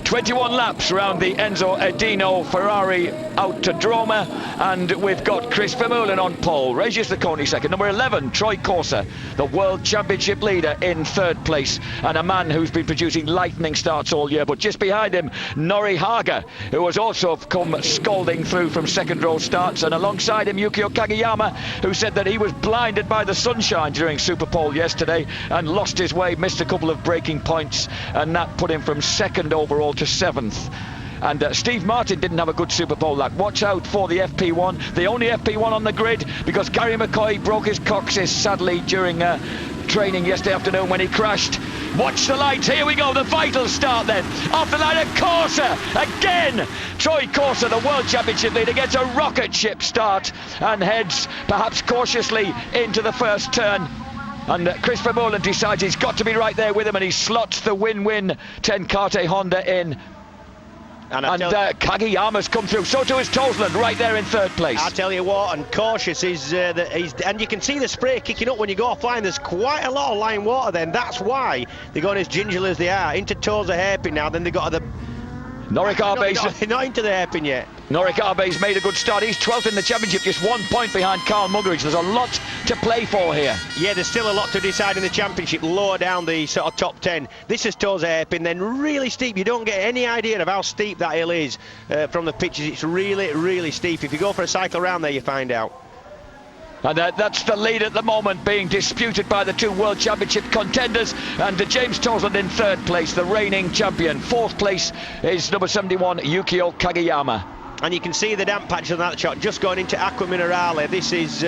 21 laps around the Enzo Edino Ferrari Autodroma, and we've got Chris Vermeulen on pole, Regis Lecconi second, number 11 Troy Corser, the World Championship leader, in third place, and a man who's been producing lightning starts all year. But just behind him, Nori Haga, who has also come scalding through from second row starts, and alongside him Yukio Kageyama, who said that he was blinded by the sunshine during Superpole yesterday and lost his way, missed a couple of braking points, and that put him from second overall to seventh. And Steve Martin didn't have a good Superpole lap. Watch out for the FP1, the only FP1 on the grid, because Gary McCoy broke his coccyx sadly during training yesterday afternoon when he crashed. Watch the lights, here we go, the vital start then. Off the line of Corser, again! Troy Corser, the World Championship leader, gets a rocket ship start and heads perhaps cautiously into the first turn. And Chris Vermeulen decides he's got to be right there with him, and he slots the win-win Tenkate Honda in. And Kageyama's come through, so too is Tosland right there in third place. I tell you what, and cautious is, and you can see the spray kicking up when you go offline. There's quite a lot of line water then, that's why they're going as gingerly as they are. Into toes a hairpin now, then they've got the... Noric Arbe's not into the hairpin yet. Noric Arbe's made a good start. He's 12th in the championship, just 1 point behind Carl Muggeridge. There's a lot to play for here. Yeah, there's still a lot to decide in the championship, lower down the sort of top 10. This is toes a hairpin, then really steep. You don't get any idea of how steep that hill is from the pictures. It's really, really steep. If you go for a cycle around there, you find out. And that's the lead at the moment, being disputed by the two World Championship contenders, and James Tosland in third place, the reigning champion. Fourth place is number 71 Yukio Kageyama. And you can see the damp patch on that shot just going into Aqua Minerale. This is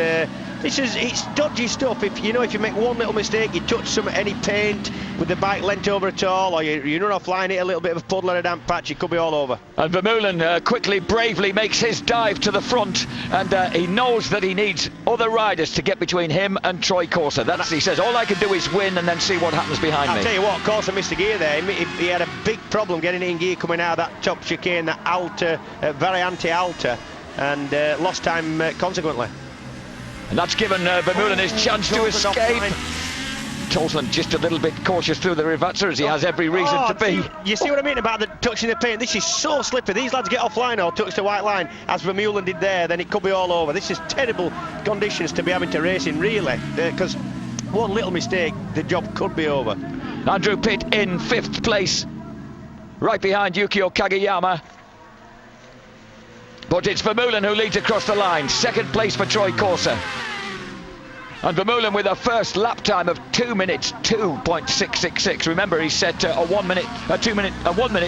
it's dodgy stuff. If you make one little mistake, you touch any paint with the bike leant over at all, or you run offline, hit a little bit of a puddle and a damp patch, it could be all over. And Vermeulen quickly, bravely makes his dive to the front, and he knows that he needs other riders to get between him and Troy Corser. He says, all I can do is win and then see what happens behind me. I'll tell you what, Corser missed a gear there. He had a big problem getting in gear coming out of that top chicane, that Alta, Variante Alta, and lost time consequently. And that's given Vermeulen his chance to escape. Tosland just a little bit cautious through the Rivazza, as he has every reason to be. You see what I mean about the touching the paint? This is so slippery. These lads get offline or touch the white line, as Vermeulen did there, then it could be all over. This is terrible conditions to be having to race in, really, because one little mistake, the job could be over. Andrew Pitt in fifth place, right behind Yukio Kageyama. But it's Vermeulen who leads across the line. Second place for Troy Corser. And Vermeulen with a first lap time of 2 minutes 2.666. Remember, he set a 1 minute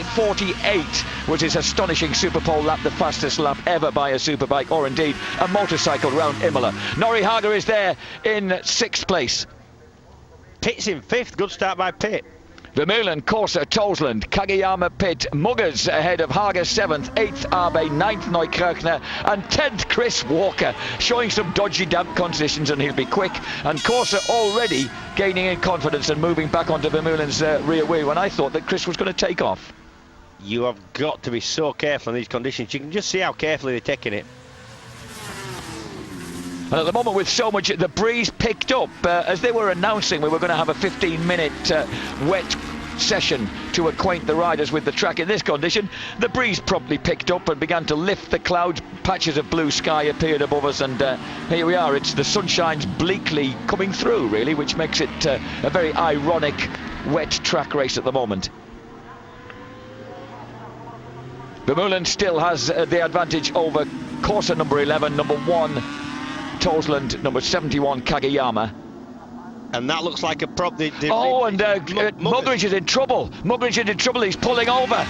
48 was his astonishing Superpole lap, the fastest lap ever by a Superbike, or indeed a motorcycle round Imola. Nori Haga is there in sixth place. Pitt's in fifth. Good start by Pitt. Vermeulen, Corser, Tosland, Kageyama, Pitt, Muggers ahead of Haga 7th, 8th Arbe, 9th Neukirchner, and 10th Chris Walker, showing some dodgy damp conditions, and he'll be quick. And Corser already gaining in confidence and moving back onto Vermeulen's rear wheel when I thought that Chris was going to take off. You have got to be so careful in these conditions. You can just see how carefully they're taking it. And at the moment, with so much, the breeze picked up as they were announcing we were going to have a 15-minute wet session to acquaint the riders with the track in this condition. The breeze promptly picked up and began to lift the clouds. Patches of blue sky appeared above us, and here we are. It's the sunshine's bleakly coming through, really, which makes it a very ironic wet track race at the moment. Vermeulen still has the advantage over Corser, number 11, number 1 Tosland, number 71 Kageyama. And that looks like a problem. Muggeridge is in trouble. Muggeridge is in trouble. He's pulling over.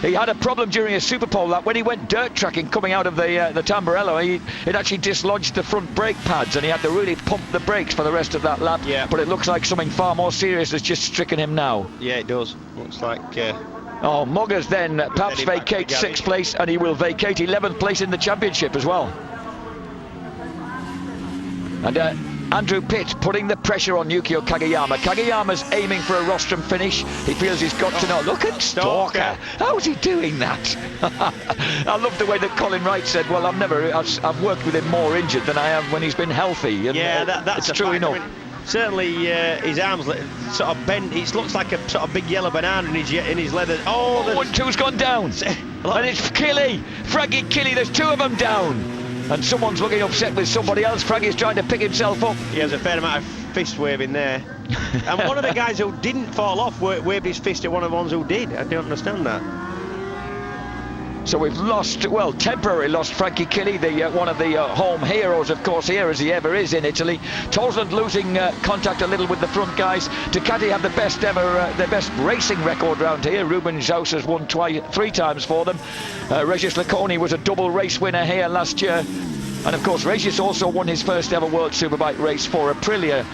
He had a problem during a Superpole lap when he went dirt tracking coming out of the Tamburello. It actually dislodged the front brake pads, and he had to really pump the brakes for the rest of that lap. Yeah. But it looks like something far more serious has just stricken him now. Yeah, it does. Looks like. Muggers then perhaps vacates sixth place, and he will vacate 11th place in the championship as well. And Andrew Pitt putting the pressure on Yukio Kageyama. Kageyama's aiming for a rostrum finish. He feels he's got to know. Look at Stalker. How's he doing that? I love the way that Colin Wright said, well, I've worked with him more injured than I have when he's been healthy. And, yeah, that's true enough. Certainly, his arms sort of bent. It looks like a sort of big yellow banana in his leather. Oh, 1-2's gone down. And it's Killy. Frankie Killy, there's 2 of them down. And someone's looking upset with somebody else. Frankie's trying to pick himself up. He has a fair amount of fist waving there. And one of the guys who didn't fall off waved his fist at one of the ones who did. I don't understand that. So we've lost, well, temporarily lost Frankie Killy, one of the home heroes, of course, here as he ever is in Italy. Toseland losing contact a little with the front guys. Ducati have the best ever, the best racing record round here. Ruben Zaus has won 3 times for them. Regis Lacconi was a double race winner here last year. And of course, Regis also won his first ever World Superbike race for Aprilia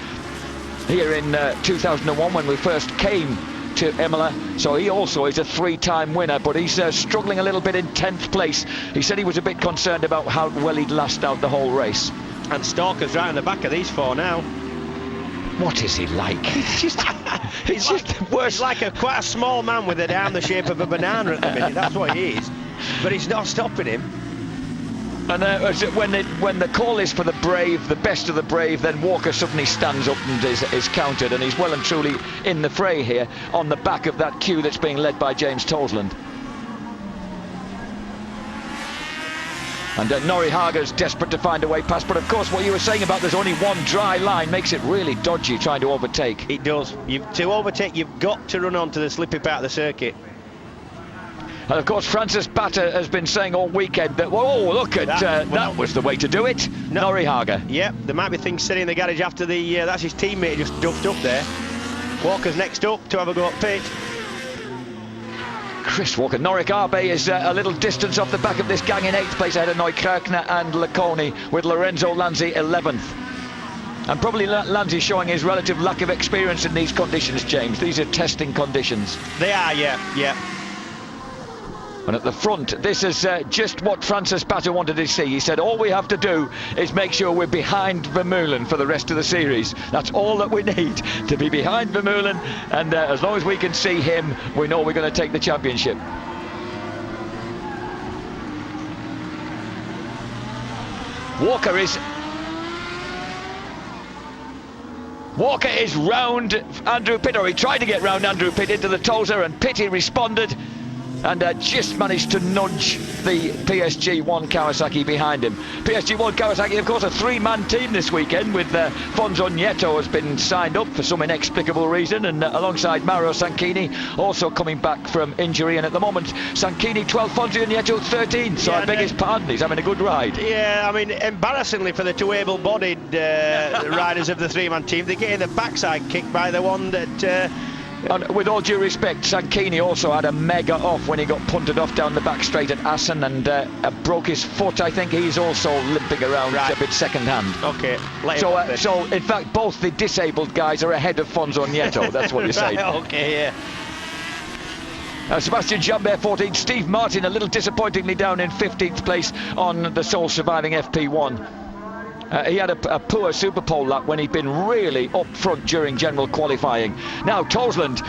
here in 2001 when we first came to Imola. So he also is a 3-time winner, but he's struggling a little bit in 10th place. He said he was a bit concerned about how well he'd last out the whole race. And Stalker's right on the back of these 4 now. What is he like? He's just worse. He's like quite a small man with an arm the shape of a banana at the minute. That's what he is. But he's not stopping him. And when the call is for the brave, the best of the brave, then Walker suddenly stands up and is countered, and he's well and truly in the fray here on the back of that queue that's being led by James Toseland. And Norrie Hager's desperate to find a way past, but of course what you were saying about there's only one dry line makes it really dodgy trying to overtake. It does. To overtake, you've got to run onto the slippy part of the circuit. And of course Francis Batter has been saying all weekend that, oh, look at that was the way to do it. No. Norrie Hager. Yep, there might be things sitting in the garage after that's his teammate just duffed up there. Walker's next up to have a go at pit. Chris Walker. Norik Arbe is a little distance off the back of this gang in 8th place ahead of Neukirchner and Lacconi, with Lorenzo Lanzi 11th. And probably Lanzi showing his relative lack of experience in these conditions, James. These are testing conditions. They are, yeah. And at the front, this is just what Francis Batter wanted to see. He said, all we have to do is make sure we're behind Vermeulen for the rest of the series. That's all that we need, to be behind Vermeulen. And as long as we can see him, we know we're going to take the championship. Walker is round Andrew Pitt, or he tried to get round Andrew Pitt into the Tozer, and Pitt, he responded and just managed to nudge the PSG1 Kawasaki behind him. PSG1 Kawasaki, of course, a 3-man team this weekend, with Fonzo Nieto has been signed up for some inexplicable reason, and alongside Mauro Sanchini, also coming back from injury. And at the moment, Sanchini 12, Fonzo Nieto 13, so I beg his pardon, he's having a good ride. Yeah, I mean, embarrassingly for the 2 able-bodied riders of the 3-man team, they're getting the backside kicked by the one that... And with all due respect, Sanchini also had a mega off when he got punted off down the back straight at Assen, and broke his foot. I think he's also limping around a bit second hand. Okay. So in fact, both the disabled guys are ahead of Fonzo Nieto. That's what you're saying. Okay, yeah. Sebastian Jambert 14th, Steve Martin a little disappointingly down in 15th place on the sole surviving FP1. He had a poor Superpole lap when he'd been really up front during general qualifying. Now Toseland,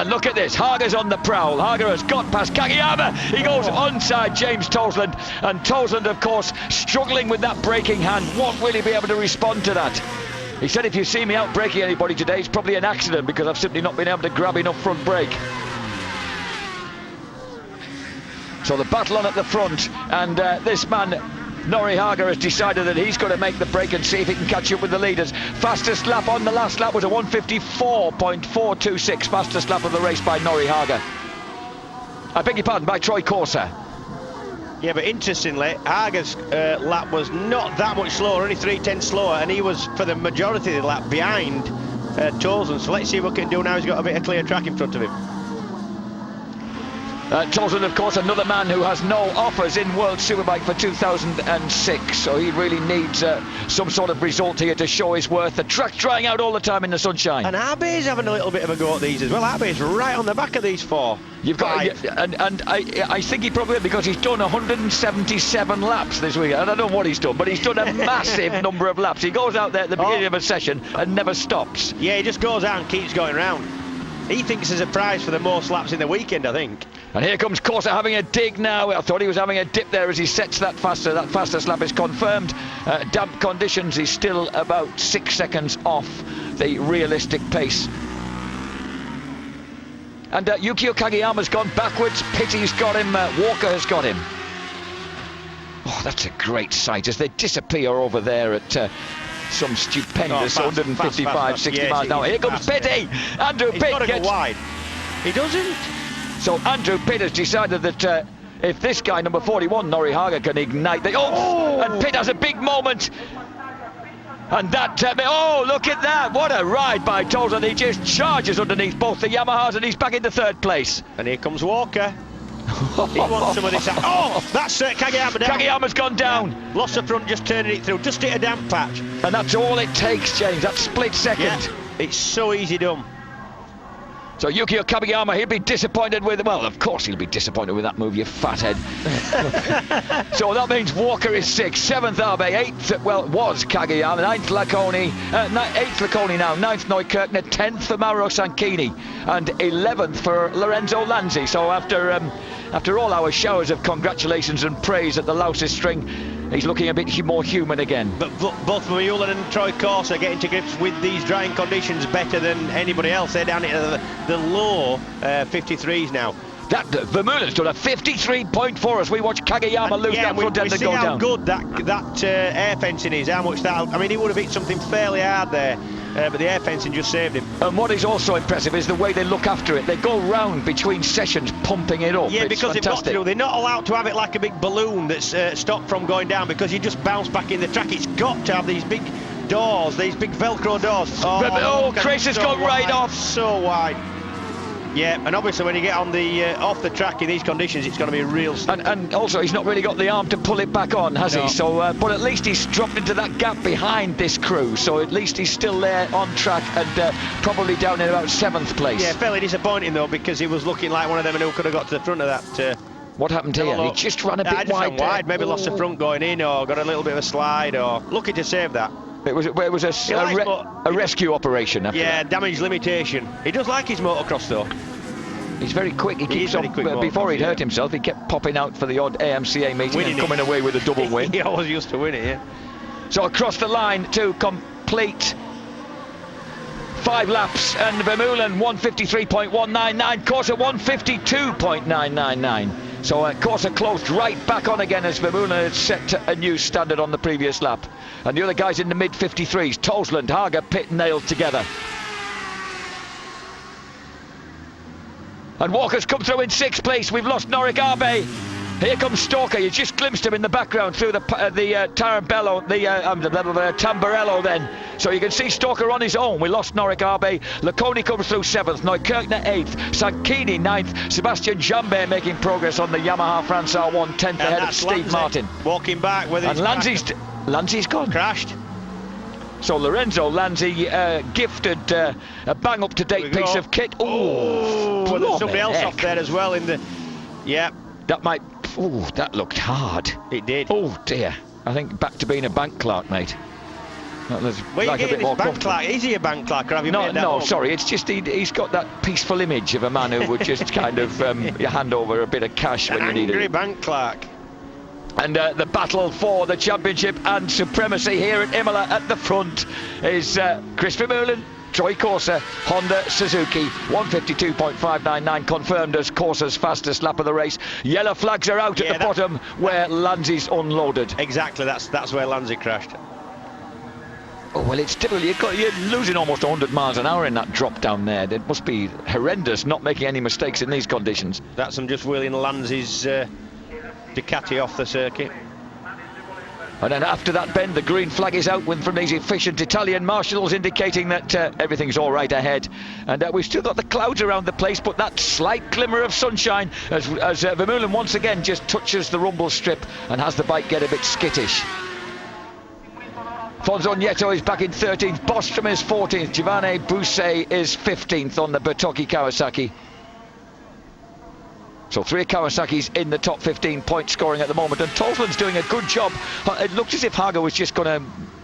look at this, Hager's on the prowl. Hager has got past Kagiyama. He goes onside James Toseland, and Toseland, of course, struggling with that braking hand. Won't really be able to respond to that. He said, if you see me out braking anybody today, it's probably an accident, because I've simply not been able to grab enough front brake. So the battle on at the front, and this man Norrie Hager has decided that he's going to make the break and see if he can catch up with the leaders. Fastest lap on the last lap was a 1:54.426, fastest lap of the race by Norrie Hager. I beg your pardon, by Troy Corser. Yeah, but interestingly, Hager's lap was not that much slower, only 3/10 slower, and he was, for the majority of the lap, behind Toseland. So let's see what he can do now. He's got a bit of clear track in front of him. Toseland, of course, another man who has no offers in World Superbike for 2006, so he really needs some sort of result here to show his worth. The track's drying out all the time in the sunshine. And Arbe's having a little bit of a go at these as well. Arbe's right on the back of these 4. You've got, and I think he probably will, because he's done 177 laps this week. I don't know what he's done, but he's done a massive number of laps. He goes out there at the beginning of a session and never stops. Yeah, he just goes out and keeps going round. He thinks there's a prize for the most laps in the weekend, I think. And here comes Corser having a dig now. I thought he was having a dip there as he sets that faster. That fastest lap is confirmed. Damp conditions, he's still about 6 seconds off the realistic pace. And Yukio Kageyama's gone backwards. Pitty's got him. Walker has got him. Oh, that's a great sight as they disappear over there at some stupendous 155, 60 miles an hour. Here comes Pitty. Andrew Pitt got to go wide. He doesn't. So Andrew Pitt has decided that if this guy, number 41, Nori Haga, can ignite the... and Pitt has a big moment. And that, oh, look at that. What a ride by Tolan. He just charges underneath both the Yamahas and he's back into third place. And here comes Walker. He wants some of this. Oh, that's Kageyama down. Kageyama's gone down. Yeah. Lost the front, just turning it through. Just hit a damp patch. And that's all it takes, James. That split second. Yeah, it's so easy done. So Yukio Kageyama, he'll be disappointed with... Well, of course he'll be disappointed with that move, you fathead. So that means Walker is 6th, 7th Abe, 8th, well, it was Kageyama, 9th Laconi, 8th Laconi now, 9th Neukirchner, 10th for Mauro Sanchini, and 11th for Lorenzo Lanzi. So after all our showers of congratulations and praise at the Louses string, he's looking a bit more human again. But both Nolan and Troy Corse are getting to grips with these drying conditions better than anybody else. They're down at the low 53s now. That Vermeulen's done a 53.4 as we watch Kageyama lose that front end and go down. We see how good that air fencing is, how much that... I mean, he would have hit something fairly hard there, but the air fencing just saved him. And what is also impressive is the way they look after it. They go round between sessions pumping it up. Yeah, it's because fantastic. they're not allowed to have it like a big balloon that's stopped from going down, because you just bounce back in the track. It's got to have these big doors, these big Velcro doors. Chris has gone right off. So wide. Yeah, and obviously when you get on the off the track in these conditions, it's going to be a real... And also he's not really got the arm to pull it back on, has he? So, but at least he's dropped into that gap behind this crew, so at least he's still there on track and probably down in about 7th place. Yeah, fairly disappointing though, because he was looking like one of them who could have got to the front of that. What happened here? He just ran a bit wide. Maybe lost the front going in, or got a little bit of a slide, or looking to save that. It was a rescue operation after that. Damage limitation. He does like his motocross though. He's very quick. He keeps on. Before he'd hurt himself, he kept popping out for the odd AMCA meeting and coming away with a double win. He always used to win it, yeah. So across the line to complete 5 laps, and Vermeulen 153.199, Corsa 152.999. So Corsa closed right back on again as Vermeulen had set a new standard on the previous lap. And the other guys in the mid-53s, Tosland, Haga, Pitt nailed together. And Walker's come through in 6th place. We've lost Noric Abe. Here comes Stalker. You just glimpsed him in the background through the Tamburello then. So you can see Stalker on his own. We lost Noric Abe. Laconi comes through 7th. Neukirchner 8th. Sanchini 9th. Sebastian Jambet making progress on the Yamaha France R1 10th ahead of Steve Martin. Walking back. And Lanzi's gone. Crashed. So Lorenzo Lanzi gifted a bang up-to-date piece of kit. Oh, well, there's somebody else off there as well in the... Yeah. That looked hard. It did. Oh dear. I think back to being a bank clerk, mate. Where are you getting this bank clerk? Is he a bank clerk, or have you made that No, up? sorry. It's just he's got that peaceful image of a man who would just kind of hand over a bit of cash when you need it. Angry bank clerk. And the battle for the championship and supremacy here at Imola at the front is Chris Vermeulen, Troy Corsa, Honda, Suzuki. 152.599 confirmed as Corsa's fastest lap of the race. Yellow flags are out at the bottom where Lanzi's unloaded. Exactly, that's where Lanzi crashed. Oh, well, it's difficult. You're losing almost 100 miles an hour in that drop down there. It must be horrendous not making any mistakes in these conditions. That's him just wheeling Lanzi's Ducati off the circuit. And then after that bend, the green flag is out from these efficient Italian marshals, indicating that everything's all right ahead. And we've still got the clouds around the place, but that slight glimmer of sunshine as Vermeulen once again just touches the rumble strip and has the bike get a bit skittish. Fonzo Nieto is back in 13th, Bostrom is 14th, Giovanni Busset is 15th on the Bertocchi Kawasaki. So 3 Kawasaki's in the top 15 point scoring at the moment, and Tosland's doing a good job. It looked as if Haga was just going to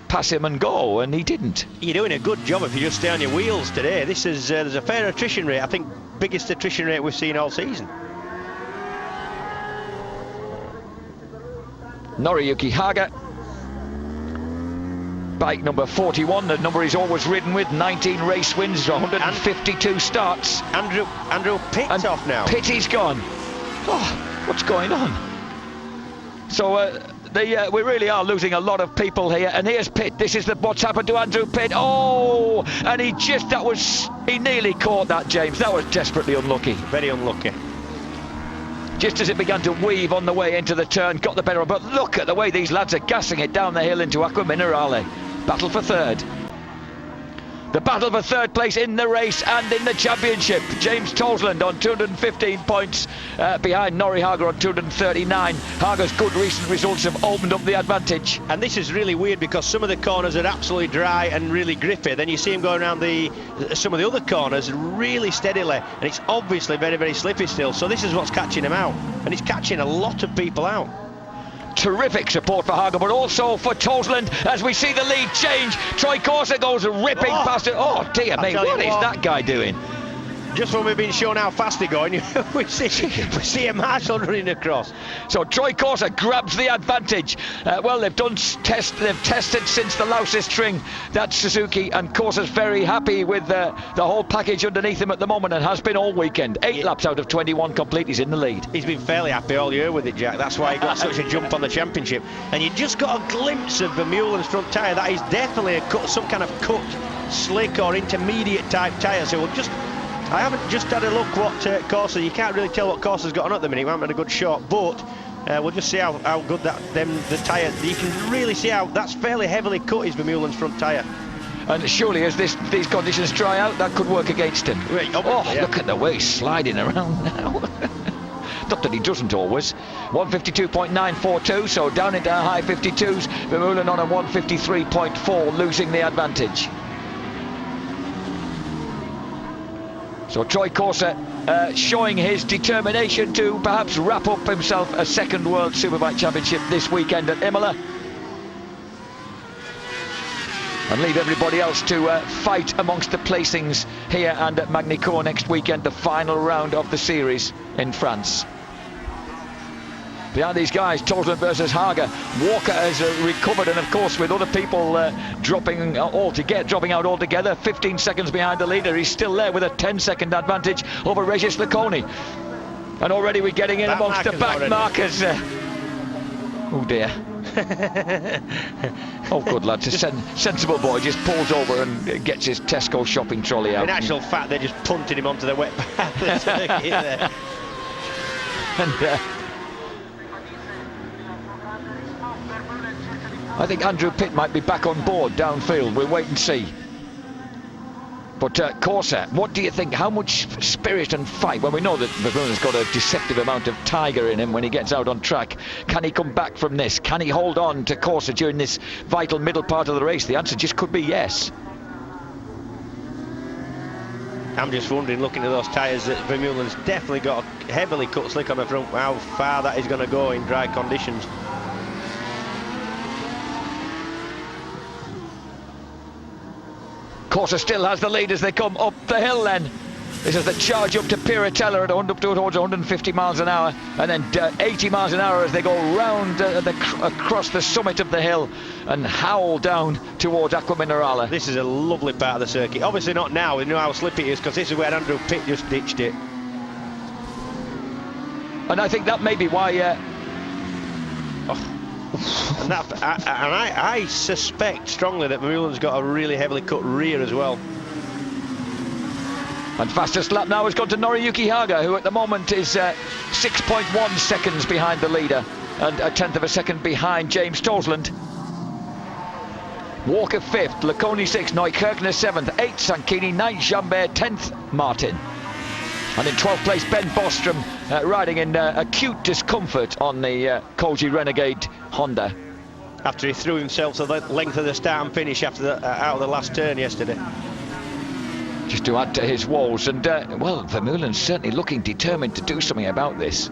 pass him and go, and he didn't. You're doing a good job if you just stay on your wheels today. This is there's a fair attrition rate. I think biggest attrition rate we've seen all season. Noriyuki Haga bike number 41, the number he's always ridden with, 19 race wins, 152 starts. Andrew Pitt's off now. Pitty's gone. Oh, what's going on? So we really are losing a lot of people here, and here's Pitt. This is what's happened to Andrew Pitt. Oh, and he nearly caught that, James. That was desperately unlucky. Very unlucky. Just as it began to weave on the way into the turn, got the better of it. But look at the way these lads are gassing it down the hill into Acqua Minerale. Battle for third. The battle for third place in the race and in the championship. James Toseland on 215 points behind Norrie Harger on 239. Harger's good recent results have opened up the advantage. And this is really weird because some of the corners are absolutely dry and really grippy. Then you see him going around some of the other corners really steadily, and it's obviously very, very slippy still. So this is what's catching him out, and it's catching a lot of people out. Terrific support for Harger, but also for Toseland as we see the lead change. Troy Corser goes ripping past it. Oh dear me, what is that guy doing? Just when we've been shown how fast they're going, we see a Marshall running across. So Troy Corser grabs the advantage. Well, they've tested since the Lausser string. That's Suzuki, and Corser's very happy with the whole package underneath him at the moment, and has been all weekend. 8 laps out of 21 complete, he's in the lead. He's been fairly happy all year with it, Jack. That's why he got such a jump on the championship. And you just got a glimpse of Vermeulen's front tyre. That is definitely some kind of cut, slick or intermediate type tyre. So I haven't just had a look what Corser, you can't really tell what Corser's got on at the minute. We haven't had a good shot, but we'll just see how good the tyre, you can really see how that's fairly heavily cut is Vermeulen's front tyre. And surely as these conditions dry out, that could work against him. Look at the way he's sliding around now. Not that he doesn't always. 152.942, so down into high 52s. Vermeulen on a 153.4, losing the advantage. So Troy Corser showing his determination to perhaps wrap up himself a second World Superbike Championship this weekend at Imola. And leave everybody else to fight amongst the placings here and at Magny-Cours next weekend, the final round of the series in France. Behind these guys, Toseland versus Harger. Walker has recovered, and of course with other people dropping out altogether, 15 seconds behind the leader. He's still there with a 10-second advantage over Regis Laconi. And already we're getting in amongst the back markers. Oh dear. Oh good lad, a sensible boy just pulls over and gets his Tesco shopping trolley out. In actual fact, they're just punting him onto the wet path. And I think Andrew Pitt might be back on board downfield. We'll wait and see. But Corser, what do you think? How much spirit and fight? Well, we know that Vermeulen's got a deceptive amount of tiger in him when he gets out on track. Can he come back from this? Can he hold on to Corser during this vital middle part of the race? The answer just could be yes. I'm just wondering, looking at those tyres, that Vermeulen's definitely got a heavily cut slick on the front, how far that is going to go in dry conditions. Corser still has the lead as they come up the hill then. This is the charge up to Piratella at up towards 150 miles an hour, and then 80 miles an hour as they go round across the summit of the hill and howl down towards Acqua Minerale. This is a lovely part of the circuit. Obviously not now, we know how slippy it is, because this is where Andrew Pitt just ditched it. And I think that may be why and I suspect strongly that Vermeulen's got a really heavily cut rear as well. And fastest lap now has gone to Noriyuki Haga, who at the moment is 6.1 seconds behind the leader and a tenth of a second behind James Toseland. Walker 5th, Laconi 6th, Neukirchner 7th, 8th Sanchini, 9th Jambert, 10th Martin. And in 12th place, Ben Bostrom riding in acute discomfort on the Koji Renegade Honda. After he threw himself to the length of the start and finish after out of the last turn yesterday. Just to add to his woes, and well, Vermeulen's certainly looking determined to do something about this.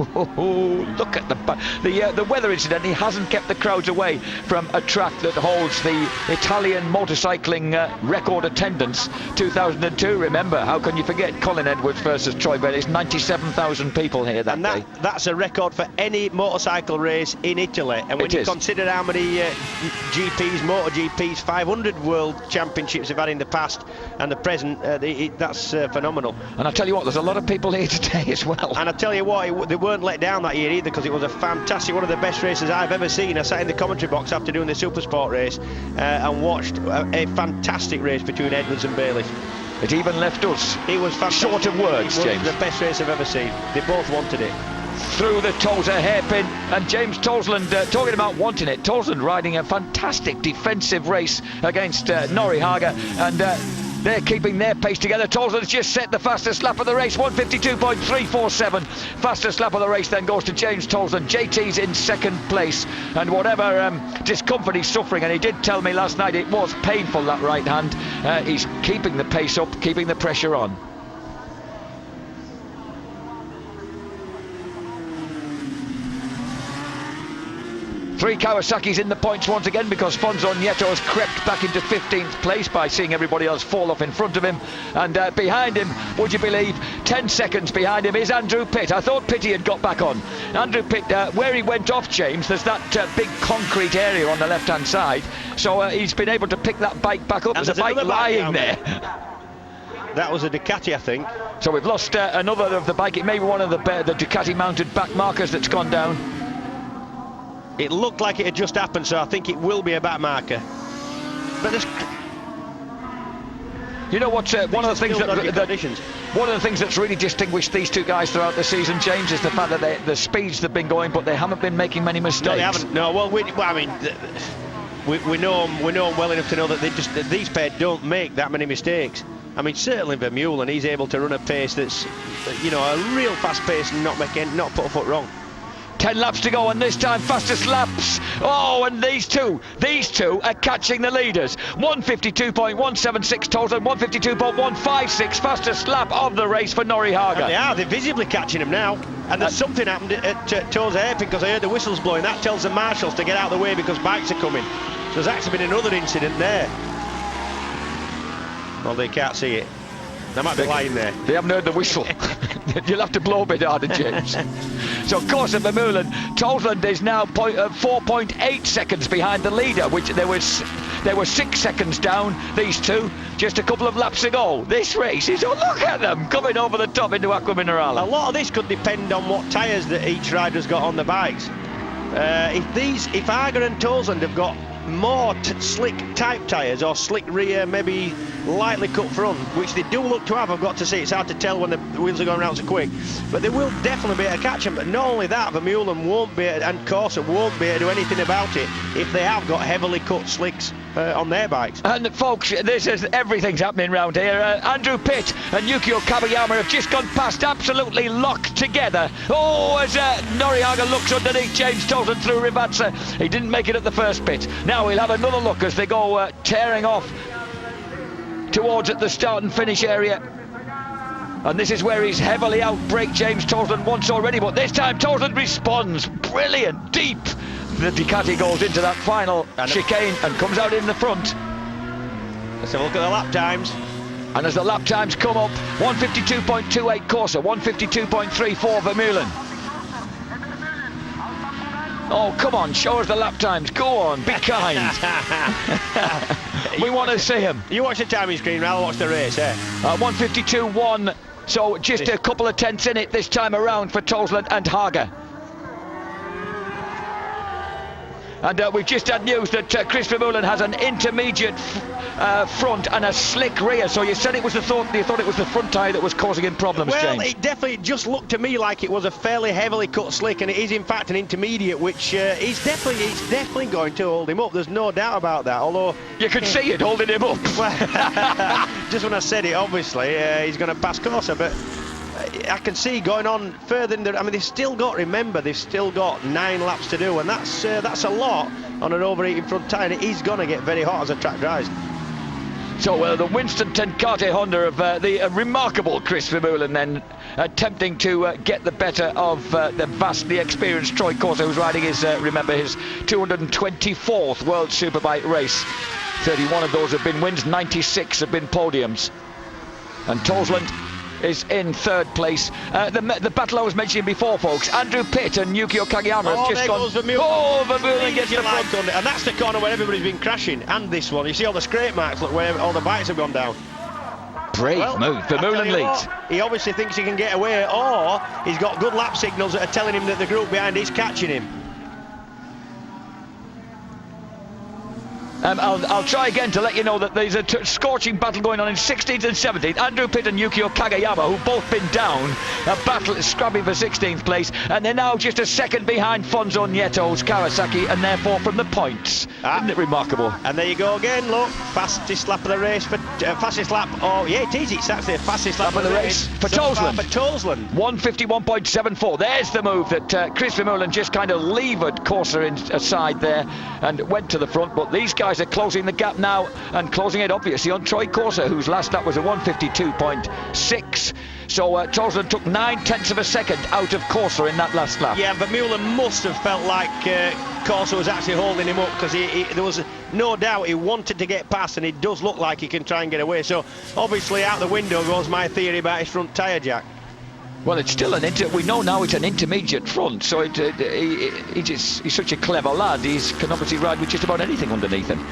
Look at the weather, incidentally, hasn't kept the crowds away from a track that holds the Italian motorcycling record attendance 2002. Remember, how can you forget Colin Edwards versus Troy Bayliss? 97,000 people here that day. That's a record for any motorcycle race in Italy. And when you consider how many MotoGPs, 500 World Championships have had in the past and the present, that's phenomenal. And I tell you what, there's a lot of people here today as well. And I tell you what, they weren't let down that year either, because it was a fantastic, one of the best races I've ever seen. I sat in the commentary box after doing the Supersport race and watched a fantastic race between Edwards and Bayliss. It even left us short of words, James. It was the best race I've ever seen. They both wanted it. Through the Tozer hairpin, and James Toseland talking about wanting it. Toseland riding a fantastic defensive race against Norihaga, and they're keeping their pace together. Toseland's just set the fastest lap of the race, 152.347. Fastest lap of the race then goes to James Toseland. JT's in second place, and whatever discomfort he's suffering, and he did tell me last night it was painful, that right hand, he's keeping the pace up, keeping the pressure on. Three Kawasaki's in the points once again, because Fonzo Nieto has crept back into 15th place by seeing everybody else fall off in front of him. And behind him, would you believe, 10 seconds behind him is Andrew Pitt. I thought Pitty had got back on. Andrew Pitt, where he went off, James, there's that big concrete area on the left-hand side. So he's been able to pick that bike back up. There's a bike lying there. That was a Ducati, I think. So we've lost another of the bike. It may be one of the Ducati-mounted back markers that's gone down. It looked like it had just happened, so I think it will be a back marker. But there's... You know what? One of the things that's really distinguished these two guys throughout the season, James, is the fact that the speeds they've been going, but they haven't been making many mistakes. No, they haven't. No, well, I mean, we know them well enough to know that these pair don't make that many mistakes. I mean, certainly Vermeulen, he's able to run a pace that's, you know, a real fast pace and not put a foot wrong. 10 laps to go, and this time fastest laps. Oh, and these two are catching the leaders. 152.176 total, 152.156, fastest lap of the race for Norihaga. They're visibly catching them now. And there's something happened at Tozer hairpin, because I heard the whistles blowing. That tells the marshals to get out of the way because bikes are coming. So there's actually been another incident there. Well, they can't see it. They might be lying there. They haven't heard the whistle. You'll have to blow a bit harder, James. So, of course, at Vermeulen, Toseland is now 4.8 seconds behind the leader, which they were 6 seconds down, these two, just a couple of laps ago. This race is, oh, look at them, coming over the top into Acqua Minerale. A lot of this could depend on what tyres that each rider's got on the bikes. If Haga and Toseland have got more slick type tyres or slick rear, maybe lightly cut front, which they do look to have, I've got to say, it's hard to tell when the wheels are going around so quick, but they will definitely be able to catch them. But not only that, Vermeulen won't be, and Corsa won't be able to do anything about it if they have got heavily cut slicks on their bikes. And folks, everything's happening around here. Andrew Pitt and Yukio Kabayama have just gone past, absolutely locked together. Oh, as Norihaga looks underneath James Toseland through Rivazza. He didn't make it at the first pit. Now we'll have another look as they go tearing off towards at the start and finish area. And this is where he's heavily outbraked James Toseland once already, but this time Toseland responds. Brilliant, deep. The Ducati goes into that final chicane and comes out in the front. Let's have a look at the lap times. And as the lap times come up, 152.28 Corsa, 152.34 Vermeulen. Oh, come on, show us the lap times. Go on, be kind. We want to see him. You watch the timing screen, I'll watch the race, 152.1, so just a couple of tenths in it this time around for Toseland and Haga. And we've just had news that Chris Vermeulen has an intermediate front and a slick rear. So you said you thought it was the front tyre that was causing him problems, well, James? It definitely just looked to me like it was a fairly heavily cut slick, and it is in fact an intermediate, which it's definitely going to hold him up. There's no doubt about that. Although you could see it holding him up. Just when I said it, obviously he's going to pass Corsa, but I can see going on further in I mean, they've still got 9 laps to do, and that's a lot on an overheating front tyre. It is going to get very hot as the track dries. So the Winston Tenkate Honda of the remarkable Chris Vermeulen then attempting to get the better of the vastly experienced Troy Corser, who's riding his, remember, his 224th World Superbike race. 31 of those have been wins, 96 have been podiums. And Tosland is in third place. The battle I was mentioning before, folks, Andrew Pitt and Yukio Kageyama have just gone. Vermeulen gets the front. And that's the corner where everybody's been crashing. And this one, you see all the scrape marks, look where all the bikes have gone down. Brave move, Vermeulen leads. He obviously thinks he can get away, or he's got good lap signals that are telling him that the group behind is catching him. I'll try again to let you know that there's a scorching battle going on in 16th and 17th. Andrew Pitt and Yukio Kageyama, who've both been down, a battle scrapping for 16th place, and they're now just a second behind Fonzo Nieto's Kawasaki, and therefore from the points. Isn't it remarkable? And there you go again, look, fastest lap of the race for fastest lap. Oh yeah, it is. It's actually the fastest lap of the race for Tosland. 151.74. There's the move that Chris Vermeulen just kind of levered Corser aside there and went to the front, but these guys are closing the gap now, and closing it obviously on Troy Corser, whose last lap was a 152.6. So Tosland took 9/10 of a second out of Corser in that last lap. Yeah, but Vermeulen must have felt like Corser was actually holding him up, because there was no doubt he wanted to get past, and it does look like he can try and get away. So obviously out the window goes my theory about his front tyre jack. Well, it's still we know now it's an intermediate front, so he's such a clever lad. He can obviously ride with just about anything underneath him.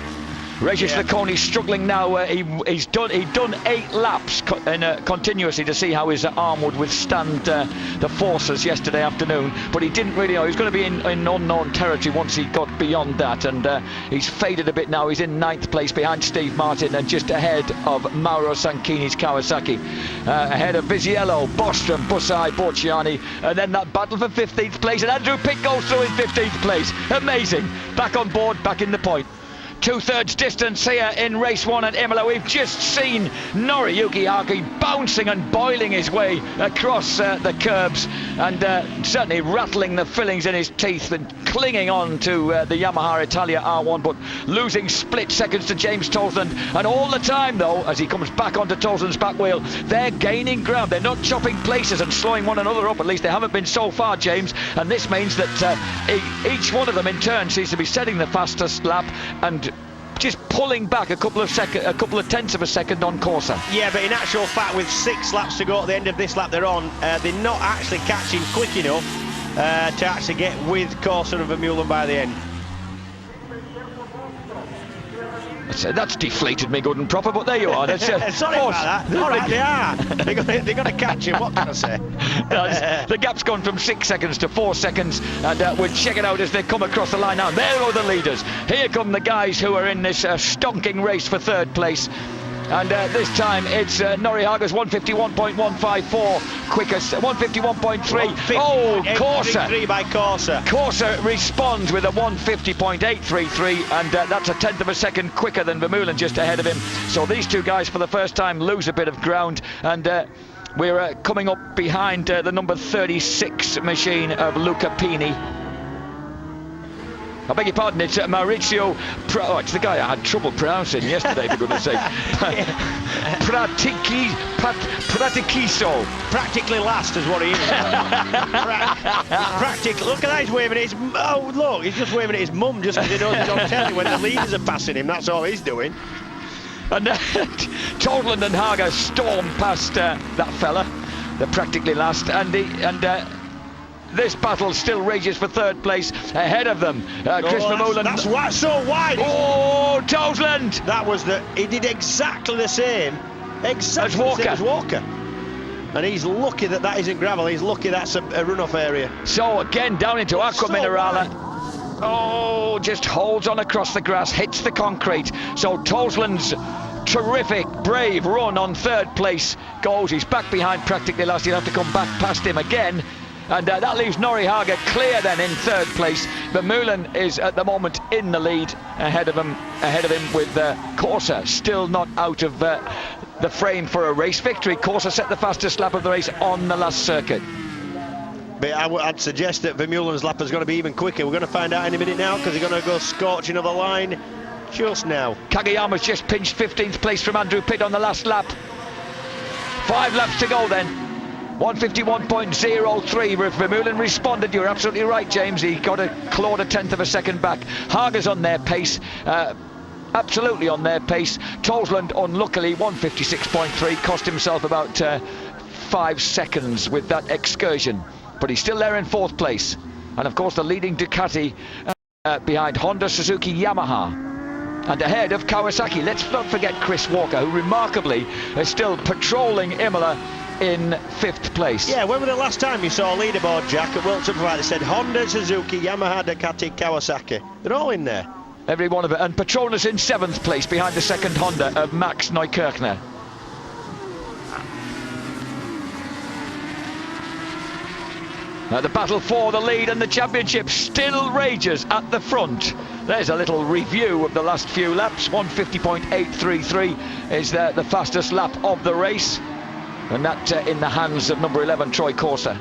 Regis Lacconi struggling now. He'd done 8 laps continuously to see how his arm would withstand the forces yesterday afternoon, but he didn't really know. He was going to be in unknown territory once he got beyond that, and he's faded a bit now. He's in 9th place behind Steve Martin and just ahead of Mauro Sanchini's Kawasaki, ahead of Viziello, Bostrom, Bussai, Borciani, and then that battle for 15th place, and Andrew Pitt goes through in 15th place. Amazing. Back on board, back in the point. 2/3 distance here in race 1 at Imola. We've just seen Noriyuki Aki bouncing and boiling his way across the curbs, and certainly rattling the fillings in his teeth and clinging on to the Yamaha Italia R1, but losing split seconds to James Tosland. And all the time though, as he comes back onto Tosland's back wheel, they're gaining ground. They're not chopping places and slowing one another up. At least they haven't been so far, James, and this means that each one of them in turn seems to be setting the fastest lap and just pulling back a couple of tenths of a second on Corser. Yeah, but in actual fact, with 6 laps to go at the end of this lap they're on, they're not actually catching quick enough to actually get with Corser and Vermeulen by the end. That's deflated me good and proper, but there you are. That's, sorry about that. All right, they are. They're going to catch him. What can I say? The gap's gone from 6 seconds to 4 seconds, and we'll check it out as they come across the line now. There are the leaders. Here come the guys who are in this stonking race for 3rd place. And this time it's Norihaga's 151.154 quickest, 151.3. Oh, Corser! By Corser. Corser responds with a 150.833, and that's a 10th of a second quicker than Vermeulen, just ahead of him. So these two guys for the first time lose a bit of ground, and we're coming up behind the number 36 machine of Luca Pini. I beg your pardon, it's Maurizio it's the guy I had trouble pronouncing yesterday, for goodness sake. Pratiquiso. Practically last is what he is. Practically. Look at that, he's waving at his... Oh, look, he's just waving at his mum just because he knows he's on telly when the leaders are passing him. That's all he's doing. And Tosland and Haga storm past that fella. They're practically last, and this battle still rages for 3rd place. Ahead of them, Chris Vermeulen. That's so wide. Oh, Tosland! He did exactly the same. Exactly as the same as Walker. And he's lucky that isn't gravel. He's lucky that's a runoff area. So again, down into Aqua Minerale. Oh, just holds on across the grass, hits the concrete. So Tosland's terrific, brave run on 3rd place goes. He's back behind practically last. He'll have to come back past him again. And that leaves Norihaga clear then in 3rd place. Vermeulen is at the moment in the lead, ahead of him with Corser still not out of the frame for a race victory. Corser set the fastest lap of the race on the last circuit. But I'd suggest that Vermeulen's lap is going to be even quicker. We're going to find out any minute now, because they're going to go scorching of the line. Just now. Kagayama's just pinched 15th place from Andrew Pitt on the last lap. 5 laps to go then. 151.03. Vermeulen responded. You're absolutely right, James. He got clawed a tenth of a second back. Hager's on their pace. Absolutely on their pace. Tosland, unluckily, 156.3. Cost himself about 5 seconds with that excursion. But he's still there in 4th place. And of course, the leading Ducati behind Honda, Suzuki, Yamaha. And ahead of Kawasaki. Let's not forget Chris Walker, who remarkably is still patrolling Imola in 5th place. Yeah, when was the last time you saw a leaderboard, Jack, at World Superbike that said Honda, Suzuki, Yamaha, Ducati, Kawasaki? They're all in there. Every one of it. And Petronas in 7th place behind the second Honda of Max Neukirchner. Now the battle for the lead and the championship still rages at the front. There's a little review of the last few laps. 150.833 is the fastest lap of the race. And that in the hands of number 11, Troy Corser.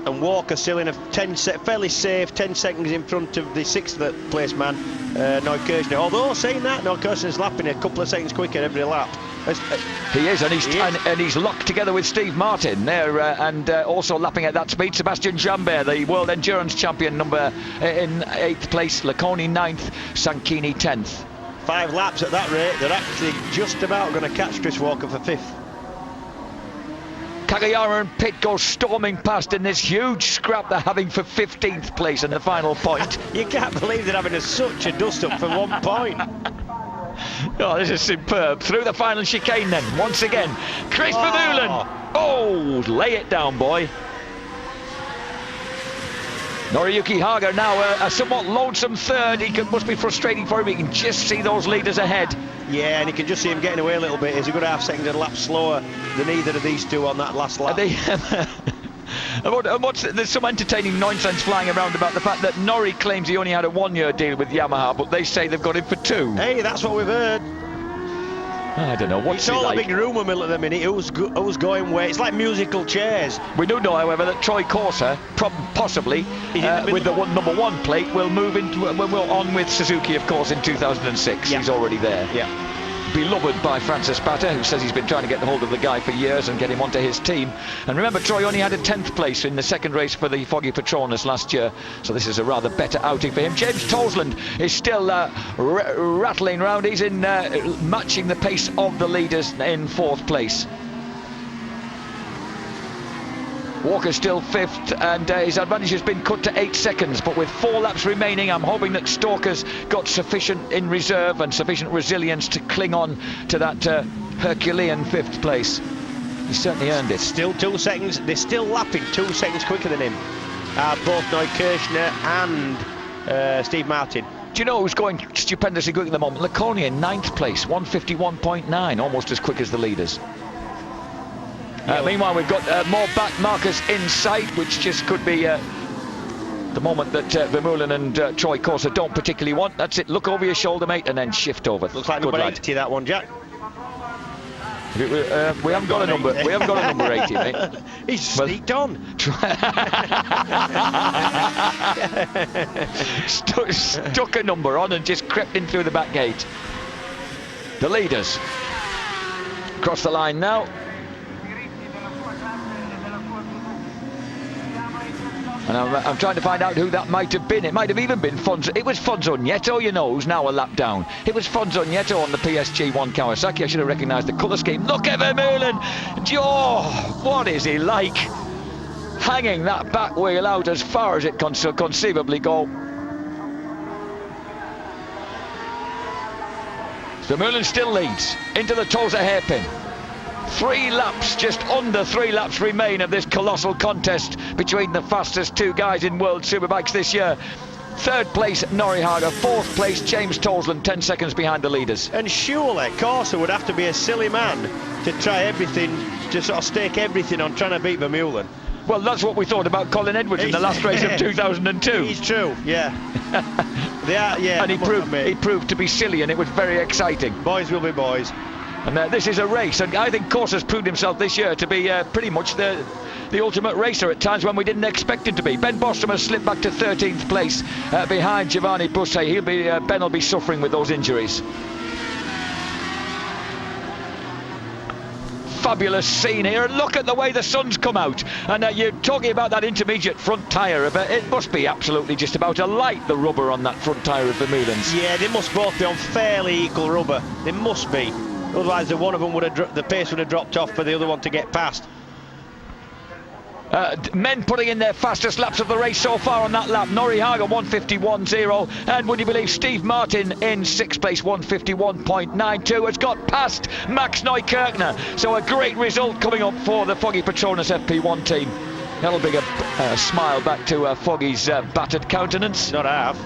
And Walker still in a fairly safe 10 seconds in front of the 6th place man, Neukirchner. Although saying that, Neukirchner's lapping a couple of seconds quicker every lap. He is, and he's locked together with Steve Martin there, and also lapping at that speed. Sebastian Jambert, the World Endurance Champion, in 8th place. Laconi 9th, Sanchini 10th. 5 laps at that rate, they're actually just about going to catch Chris Walker for 5th. Kagayama and Pitt go storming past in this huge scrap they're having for 15th place in the final point. You can't believe they're having such a dust-up for 1 point. Oh, this is superb. Through the final chicane then, once again. Chris Vermeulen. Oh, lay it down, boy. Noriyuki Haga now a somewhat lonesome 3rd. Must be frustrating for him. He can just see those leaders ahead. Yeah, and you can just see him getting away a little bit. He's a good half second a lap slower than either of these two on that last lap. There's some entertaining nonsense flying around about the fact that Norrie claims he only had a 1-year deal with Yamaha, but they say they've got him for 2. Hey, that's what we've heard. I don't know what's it's all like. a big rumour mill at the minute. Who's going where? It's like musical chairs. We do know, however, that Troy Corser possibly with the number 1 plate will move on with Suzuki, of course, in 2006. Yeah. He's already there. Yeah. Beloved by Francis Batter, who says he's been trying to get hold of the guy for years and get him onto his team. And remember, Troy only had a 10th place in the second race for the Foggy Petronas last year, so this is a rather better outing for him. James Tosland is still rattling round. He's in matching the pace of the leaders in 4th place. Walker's still 5th, and his advantage has been cut to 8 seconds, but with 4 laps remaining, I'm hoping that Stalker's got sufficient in reserve and sufficient resilience to cling on to that Herculean 5th place. He's certainly earned it. Still 2 seconds, they're still lapping 2 seconds quicker than him. Both Neukirchner and Steve Martin. Do you know who's going stupendously quick at the moment? Laconi in 9th place, 151.9, almost as quick as the leaders. Meanwhile, we've got more back markers in sight, which just could be the moment that Vermeulen and Troy Corser don't particularly want. That's it. Look over your shoulder, mate, and then shift over. Looks like number 80, that one, Jack. We haven't got a number. We haven't got a number 80, mate. He's sneaked on. Stuck a number on and just crept in through the back gate. The leaders cross the line now. And I'm trying to find out who that might have been. It might have even been Fonzo. It was Fonzo Nieto, you know, who's now a lap down. It was Fonzo Nieto on the PSG1 Kawasaki. I should have recognised the colour scheme. Look at Vermeulen! Oh, what is he like? Hanging that back wheel out as far as it can conceivably go. Vermeulen still leads into the Tosa hairpin. 3 laps, just under 3 laps remain of this colossal contest between the fastest 2 guys in World Superbikes this year. 3rd place, Norrie Haga. 4th place, James Tosland, 10 seconds behind the leaders. And surely Corser would have to be a silly man to try everything, to sort of stake everything on trying to beat Vermeulen. Well, that's what we thought about Colin Edwards in the last race of 2002. He's true, yeah. They are, yeah. And he proved to be silly, and it was very exciting. Boys will be boys. And this is a race, and I think Corsa's proved himself this year to be pretty much the ultimate racer at times when we didn't expect him to be. Ben Bostrom has slipped back to 13th place behind Giovanni Busse. Ben will be suffering with those injuries. Fabulous scene here. Look at the way the sun's come out, and you're talking about that intermediate front tyre. It must be absolutely just about a light, the rubber on that front tyre of Vermeulen's. Yeah, they must both be on fairly equal rubber. They must be. Otherwise, one of them would have the pace would have dropped off for the other one to get past. Men putting in their fastest laps of the race so far on that lap. Norrie Haga 151.0, and would you believe Steve Martin in 6th place 151.92 has got past Max Neukirchner. So a great result coming up for the Foggy Petronas FP1 team. That'll bring a smile back to Foggy's battered countenance. Not half.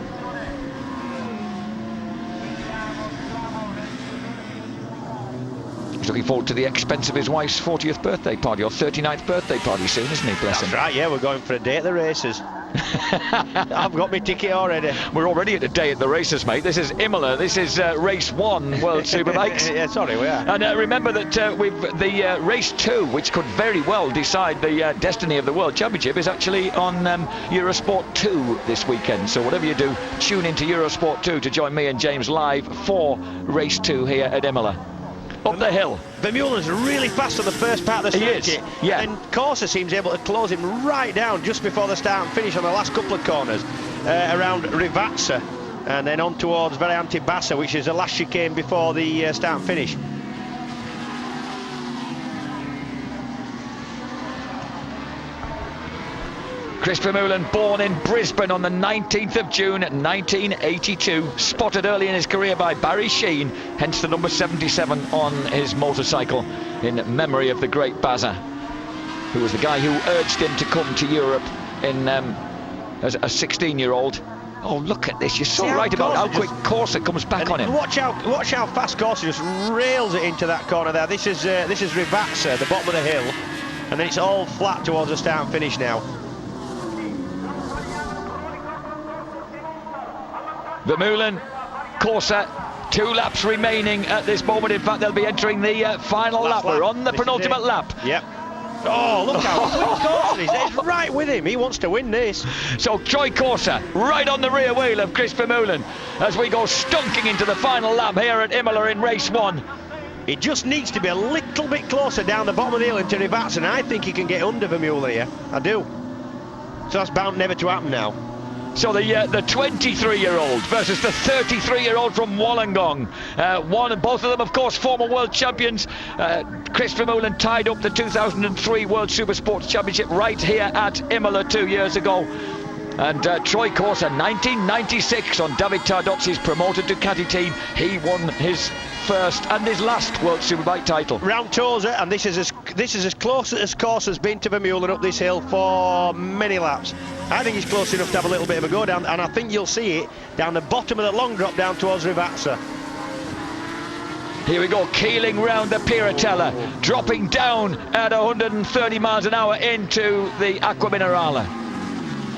He's looking forward to the expense of his wife's 40th birthday party, or 39th birthday party soon, isn't he, bless him? That's right, yeah, we're going for a day at the races. I've got my ticket already. We're already at a day at the races, mate. This is Imola. This is race 1 World Superbikes. Yeah, sorry, we are. And remember that we've the race 2, which could very well decide the destiny of the World Championship, is actually on Eurosport 2 this weekend. So whatever you do, tune into Eurosport 2 to join me and James live for race 2 here at Imola. Up the hill. Vermeulen's really fast on the first part of the circuit. Yeah. And Corsa seems able to close him right down just before the start and finish on the last couple of corners around Rivazza, and then on towards Variante Bassa, which is the last chicane before the start and finish. Chris Vermeulen, born in Brisbane on the 19th of June 1982, spotted early in his career by Barry Sheen, hence the number 77 on his motorcycle, in memory of the great Bazza, who was the guy who urged him to come to Europe in as a 16-year-old. Oh, look at this! You're so right about how quick Corsa comes back on him. Watch how fast Corsa just rails it into that corner there. This is Rivazza, the bottom of the hill, and then it's all flat towards the start and finish now. Vermeulen, Corsa, 2 laps remaining at this moment. In fact, they'll be entering the final lap. We're on the penultimate lap. Yep. Oh, look how quick Corsa is. He's right with him. He wants to win this. So Troy Corsa right on the rear wheel of Chris Vermeulen as we go stunking into the final lap here at Imola in race 1. He just needs to be a little bit closer down the bottom of the hill into Rivazza, and I think he can get under Vermeulen here. I do. So that's bound never to happen now. So the 23-year-old versus the 33-year-old from Wollongong. Both of them, of course, former world champions. Chris Vermeulen tied up the 2003 World Supersports Championship right here at Imola 2 years ago. And Troy Corsa, 1996, on David Tardozzi's promoted Ducati team. He won his first and his last World Superbike title. Round Tosa, and this is as close as Corsa's been to Vermeulen up this hill for many laps. I think he's close enough to have a little bit of a go down, and I think you'll see it down the bottom of the long drop down towards Rivazza. Here we go, keeling round the Piratella, dropping down at 130 miles an hour into the Acqua Minerale.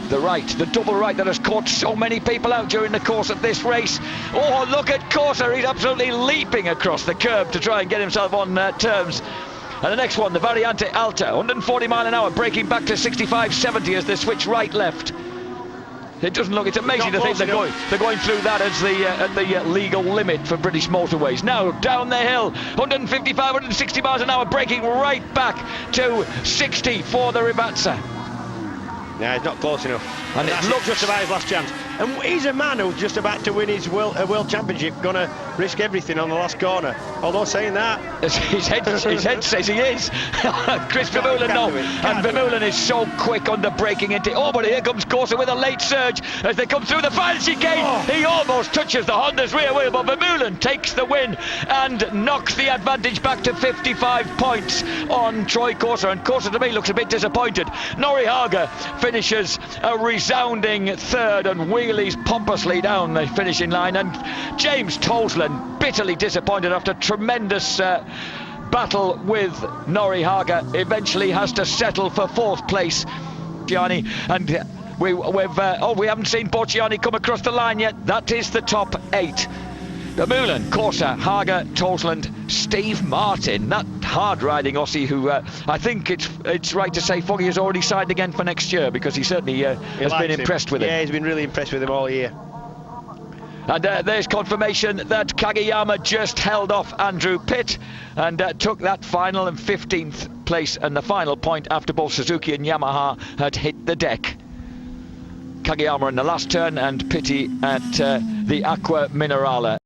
The double right that has caught so many people out during the course of this race. Oh, look at Corsa, he's absolutely leaping across the curb to try and get himself on terms. And the next one, the Variante Alta, 140 mile an hour, breaking back to 65-70 as they switch right-left. It doesn't look, it's amazing to think they're going through that as at the legal limit for British motorways. Now down the hill, 155, 160 miles an hour, breaking right back to 60 for the Rivazza. Yeah, he's not close enough. And it looks just about his last chance. And he's a man who's just about to win his world championship, going to risk everything on the last corner. Although saying that, his head says he is. Chris Vermeulen, no. And Vermeulen is so quick under braking into. Oh, but here comes Corsa with a late surge as they come through the final chicane. Oh. He almost touches the Honda's rear wheel, but Vermeulen takes the win and knocks the advantage back to 55 points on Troy Corsa. And Corsa, to me, looks a bit disappointed. Norrie Haga finishes a resounding 3rd and wheelies pompously down the finishing line, and James Toseland, bitterly disappointed after tremendous battle with Norrie Haga, eventually has to settle for 4th place. Gianni, and we haven't seen Bocciani come across the line yet. That is the top 8. Vermeulen, Corsa, Hager, Torsland, Steve Martin, that hard-riding Aussie who I think it's right to say Foggy has already signed again for next year, because he certainly has been impressed with him. Yeah, he's been really impressed with him all year. And there's confirmation that Kageyama just held off Andrew Pitt and took that final and 15th place and the final point after both Suzuki and Yamaha had hit the deck. Kageyama in the last turn and Pitti at the Acqua Minerale.